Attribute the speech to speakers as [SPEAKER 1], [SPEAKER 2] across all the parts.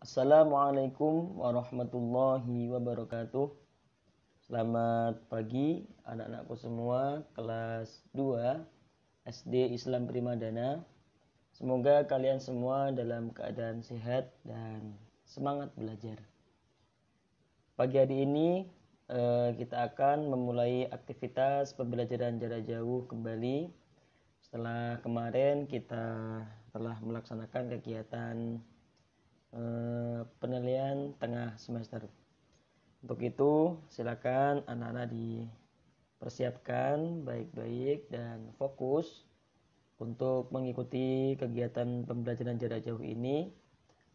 [SPEAKER 1] Assalamualaikum warahmatullahi wabarakatuh. Selamat pagi anak-anakku semua kelas 2 SD Islam Primadana. Semoga kalian semua dalam keadaan sehat dan semangat belajar. Pagi hari ini kita akan memulai aktivitas pembelajaran jarak jauh kembali. Setelah kemarin kita telah melaksanakan kegiatan penilaian tengah semester. Untuk itu silakan anak-anak dipersiapkan baik-baik dan fokus untuk mengikuti kegiatan pembelajaran jarak jauh ini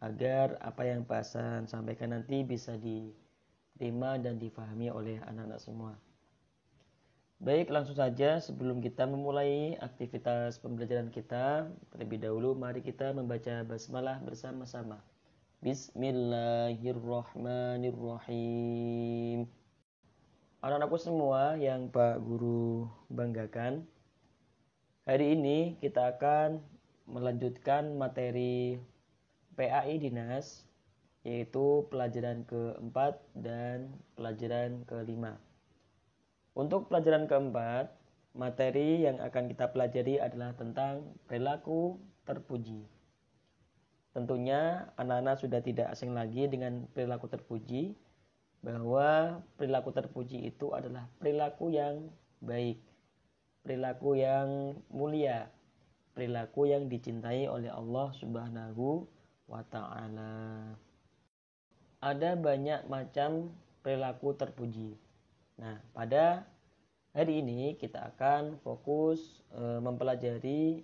[SPEAKER 1] agar apa yang Pak Hasan sampaikan nanti bisa diterima dan difahami oleh anak-anak semua. Baik, langsung saja sebelum kita memulai aktivitas pembelajaran kita, terlebih dahulu mari kita membaca basmalah bersama-sama. Bismillahirrahmanirrahim. Anak-anakku semua yang Pak Guru banggakan, hari ini kita akan melanjutkan materi PAI Dinas, yaitu pelajaran keempat dan pelajaran kelima. Untuk pelajaran keempat, materi yang akan kita pelajari adalah tentang perilaku terpuji. Tentunya anak-anak sudah tidak asing lagi dengan perilaku terpuji, bahwa perilaku terpuji itu adalah perilaku yang baik, perilaku yang mulia, perilaku yang dicintai oleh Allah Subhanahu wa Ta'ala. Ada banyak macam perilaku terpuji. Nah, pada hari ini kita akan fokus mempelajari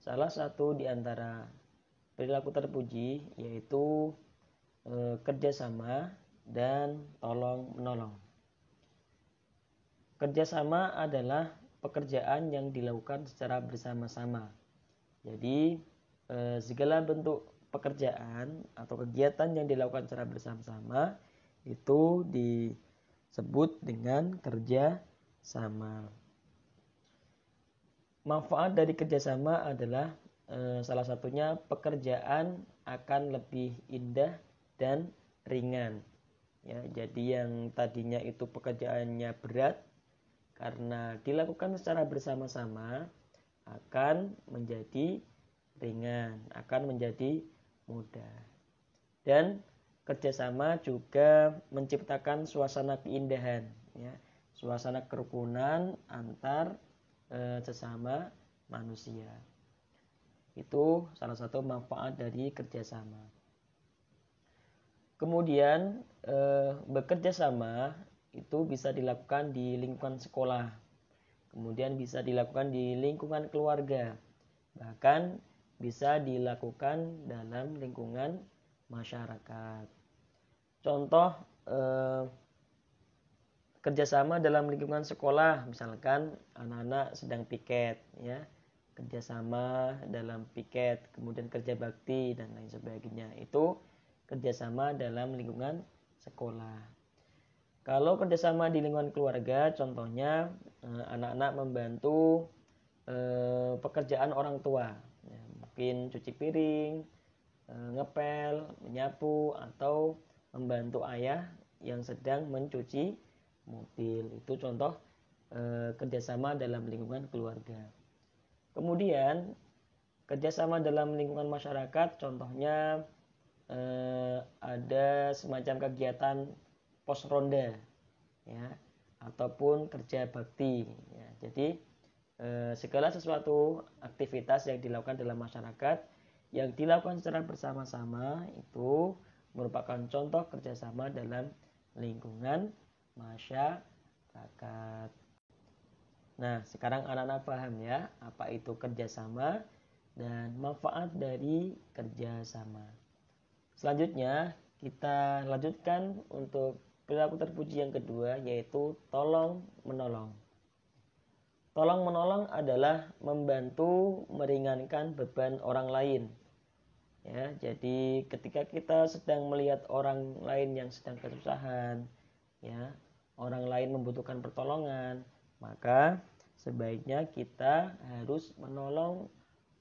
[SPEAKER 1] salah satu di antara perilaku terpuji, yaitu kerjasama dan tolong-menolong. Kerjasama adalah pekerjaan yang dilakukan secara bersama-sama. Jadi segala bentuk pekerjaan atau kegiatan yang dilakukan secara bersama-sama itu disebut dengan kerjasama. Manfaat dari kerjasama adalah salah satunya pekerjaan akan lebih indah dan ringan. Ya, jadi yang tadinya itu pekerjaannya berat, karena dilakukan secara bersama-sama akan menjadi ringan, akan menjadi mudah. Dan kerjasama juga menciptakan suasana keindahan, ya, suasana kerukunan antar sesama manusia. Itu salah satu manfaat dari kerjasama. Kemudian bekerja sama itu bisa dilakukan di lingkungan sekolah, kemudian bisa dilakukan di lingkungan keluarga, bahkan bisa dilakukan dalam lingkungan masyarakat. Contoh kerjasama dalam lingkungan sekolah, misalkan anak-anak sedang piket, ya, kerjasama dalam piket, kemudian kerja bakti dan lain sebagainya. Itu kerjasama dalam lingkungan sekolah. Kalau kerjasama di lingkungan keluarga, contohnya anak-anak membantu pekerjaan orang tua, ya, mungkin cuci piring, ngepel, menyapu, atau membantu ayah yang sedang mencuci mobil. Itu contoh kerjasama dalam lingkungan keluarga. Kemudian kerjasama dalam lingkungan masyarakat, contohnya ada semacam kegiatan pos ronda, ya, ataupun kerja bakti. Ya. Jadi segala sesuatu aktivitas yang dilakukan dalam masyarakat yang dilakukan secara bersama-sama itu merupakan contoh kerjasama dalam lingkungan masyarakat. Nah, sekarang anak-anak paham ya apa itu kerjasama dan manfaat dari kerjasama. Selanjutnya kita lanjutkan untuk perilaku terpuji yang kedua, yaitu tolong-menolong. Tolong-menolong adalah membantu meringankan beban orang lain. Ya, jadi ketika kita sedang melihat orang lain yang sedang kesusahan, ya, orang lain membutuhkan pertolongan, maka sebaiknya kita harus menolong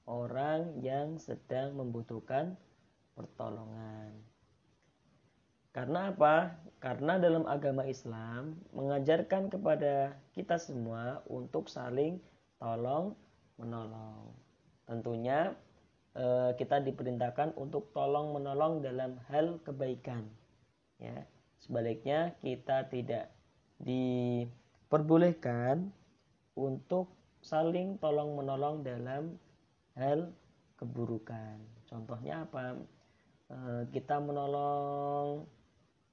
[SPEAKER 1] orang yang sedang membutuhkan pertolongan. Karena apa? Karena dalam agama Islam mengajarkan kepada kita semua untuk saling tolong menolong. Tentunya kita diperintahkan untuk tolong menolong dalam hal kebaikan. Ya, sebaliknya kita tidak diperbolehkan untuk saling tolong menolong dalam hal keburukan. Contohnya apa? Kita menolong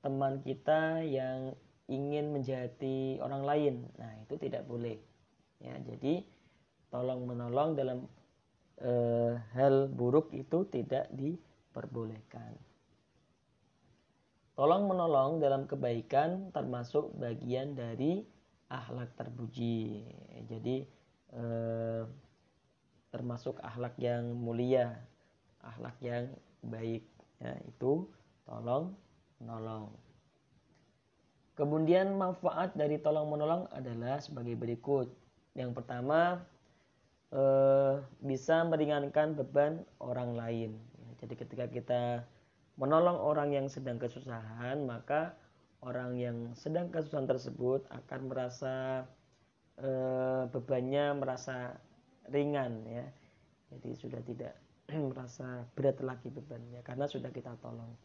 [SPEAKER 1] teman kita yang ingin menjahati orang lain. Nah, itu tidak boleh. Ya, jadi tolong menolong dalam hal buruk itu tidak diperbolehkan. Tolong menolong dalam kebaikan termasuk bagian dari akhlak terpuji. Jadi termasuk akhlak yang mulia, akhlak yang baik. Ya, itu tolong menolong. Kemudian manfaat dari tolong menolong adalah sebagai berikut. Yang pertama, bisa meringankan beban orang lain. Jadi ketika kita menolong orang yang sedang kesusahan, maka orang yang sedang kesusahan tersebut akan merasa bebannya merasa ringan, ya. Jadi sudah tidak merasa berat lagi bebannya karena sudah kita tolong.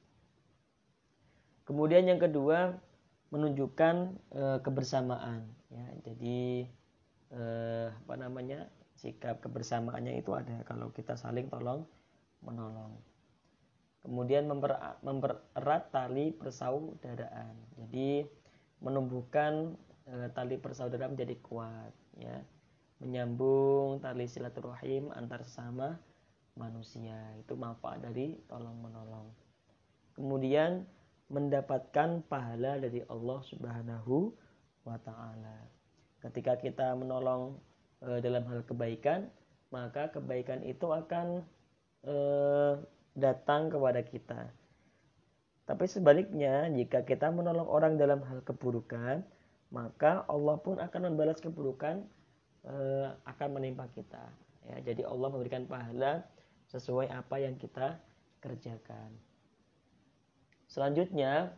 [SPEAKER 1] Kemudian yang kedua, menunjukkan kebersamaan, ya. Jadi sikap kebersamaannya itu ada kalau kita saling tolong menolong. Kemudian mempererat tali persaudaraan. Jadi menumbuhkan tali persaudaraan menjadi kuat, ya. Menyambung tali silaturahim antar sesama manusia. Itu manfaat dari tolong menolong. Kemudian mendapatkan pahala dari Allah Subhanahu wa taala. Ketika kita menolong dalam hal kebaikan, maka kebaikan itu akan datang kepada kita. Tapi sebaliknya, jika kita menolong orang dalam hal keburukan, maka Allah pun akan membalas keburukan akan menimpa kita. Ya, jadi Allah memberikan pahala sesuai apa yang kita kerjakan. Selanjutnya,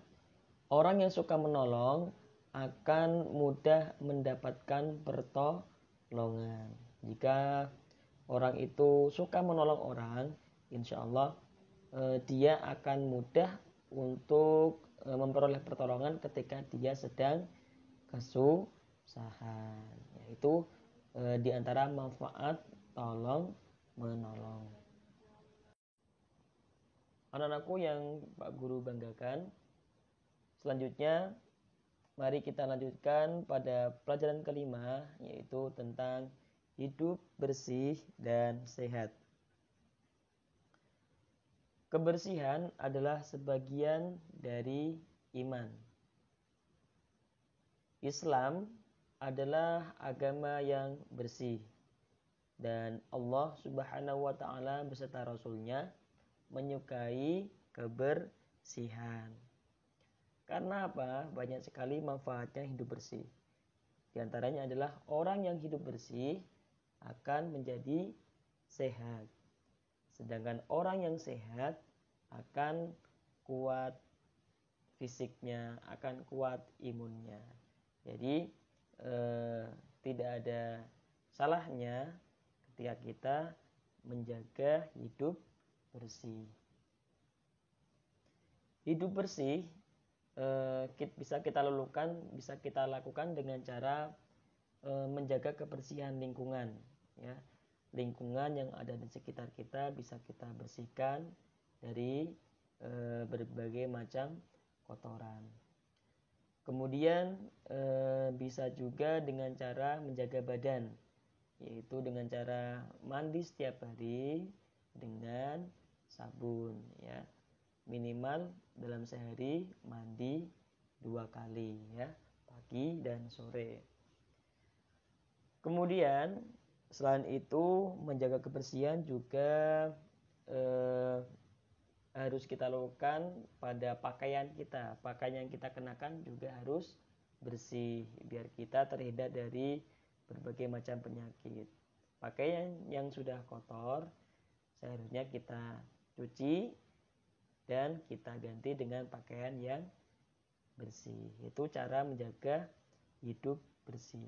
[SPEAKER 1] orang yang suka menolong akan mudah mendapatkan pertolongan. Jika orang itu suka menolong orang, insya Allah dia akan mudah untuk memperoleh pertolongan ketika dia sedang kesusahan. Yaitu di antara manfaat tolong menolong. Anak-anakku yang Pak Guru banggakan, selanjutnya mari kita lanjutkan pada pelajaran kelima, yaitu tentang hidup bersih dan sehat. Kebersihan adalah sebagian dari iman. Islam adalah agama yang bersih, dan Allah Subhanahu wa taala beserta Rasul-Nya menyukai kebersihan. Karena apa? Banyak sekali manfaatnya hidup bersih. Di antaranya adalah orang yang hidup bersih akan menjadi sehat. Sedangkan orang yang sehat akan kuat fisiknya, akan kuat imunnya. Jadi tidak ada salahnya ketika kita menjaga hidup bersih. Hidup bersih bisa kita lakukan dengan cara menjaga kebersihan lingkungan, ya. Lingkungan yang ada di sekitar kita bisa kita bersihkan dari berbagai macam kotoran. Kemudian bisa juga dengan cara menjaga badan, yaitu dengan cara mandi setiap hari dengan sabun, ya. Minimal dalam sehari mandi 2 kali, ya, pagi dan sore. Kemudian selain itu menjaga kebersihan juga harus kita lakukan pada pakaian kita. Pakaian yang kita kenakan juga harus bersih biar kita terhindar dari berbagai macam penyakit. Pakaian yang sudah kotor seharusnya kita cuci dan kita ganti dengan pakaian yang bersih. Itu cara menjaga hidup bersih.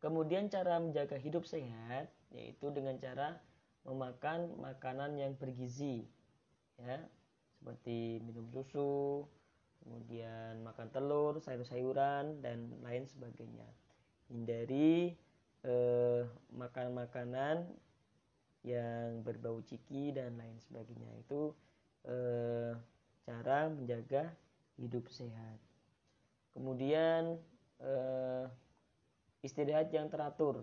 [SPEAKER 1] Kemudian cara menjaga hidup sehat yaitu dengan cara memakan makanan yang bergizi, ya, seperti minum susu, kemudian makan telur, sayur-sayuran dan lain sebagainya. Hindari makan makanan yang berbau ciki dan lain sebagainya. Itu cara menjaga hidup sehat. Kemudian istirahat yang teratur,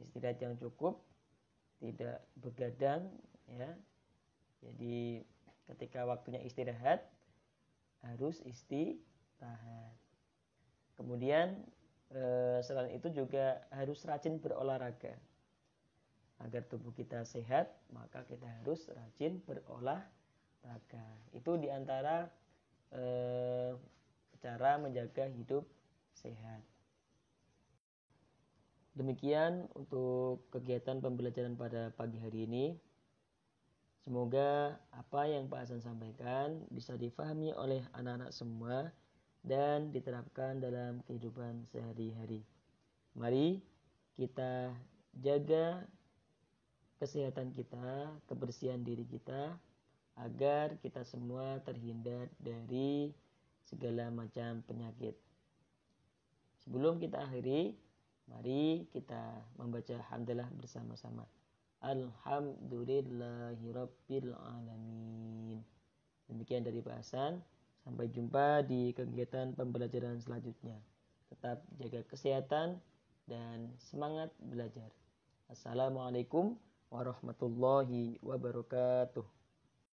[SPEAKER 1] istirahat yang cukup, tidak begadang, ya. Jadi ketika waktunya istirahat harus istirahat. Kemudian selain itu juga harus rajin berolahraga. Agar tubuh kita sehat, maka kita harus rajin berolahraga. Itu diantara cara menjaga hidup sehat. Demikian untuk kegiatan pembelajaran pada pagi hari ini. Semoga apa yang Pak Hasan sampaikan bisa difahami oleh anak-anak semua dan diterapkan dalam kehidupan sehari-hari. Mari kita jaga kesehatan kita, kebersihan diri kita, agar kita semua terhindar dari segala macam penyakit. Sebelum kita akhiri, mari kita membaca hamdalah bersama-sama. Alhamdulillahirabbil alamin. Demikian dari Pak Hasan. Sampai jumpa di kegiatan pembelajaran selanjutnya. Tetap jaga kesehatan dan semangat belajar. Assalamualaikum warahmatullahi wabarakatuh.